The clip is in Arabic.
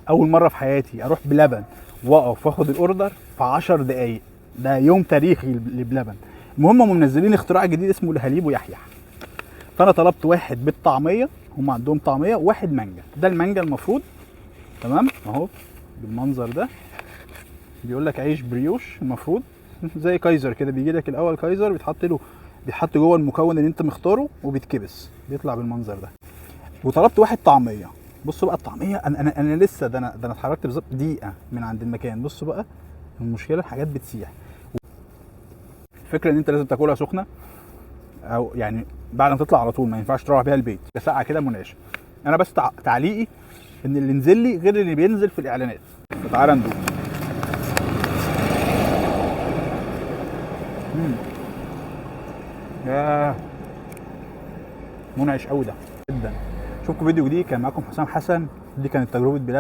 اول مره في حياتي اروح بلبن واقف واخد الاوردر في 10 دقايق. ده يوم تاريخي لبلبن. المهم هم منزلين اختراع جديد اسمه الهليب ويحيح. فانا طلبت واحد بالطعميه، هم عندهم طعميه، وواحد مانجا. ده المانجا المفروض تمام اهو بالمنظر ده. بيقول لك عيش بريوش المفروض زي كايزر كده، بيجي لك الاول كايزر بيتحط جوه المكون اللي انت مختاره وبيتكبس بيطلع بالمنظر ده. وطلبت واحد طعميه. بصوا بقى الطعميه، انا لسه ده انا اتحركت بالظبط دقيقه من عند المكان. بصوا بقى المشكله الحاجات بتسيح. الفكره ان انت لازم تاكلها سخنه، او يعني بعد ما تطلع على طول، ما ينفعش تروح بيها البيت ساقعه كده منعشه. انا بس تعليقي ان اللي نزل لي غير اللي بينزل في الاعلانات. فتعالى ندوق. ياه منعش قوي ده جدا. اشوفكم فيديو جديد. كان معاكم حسام حسن، دي كانت تجربه بلبن.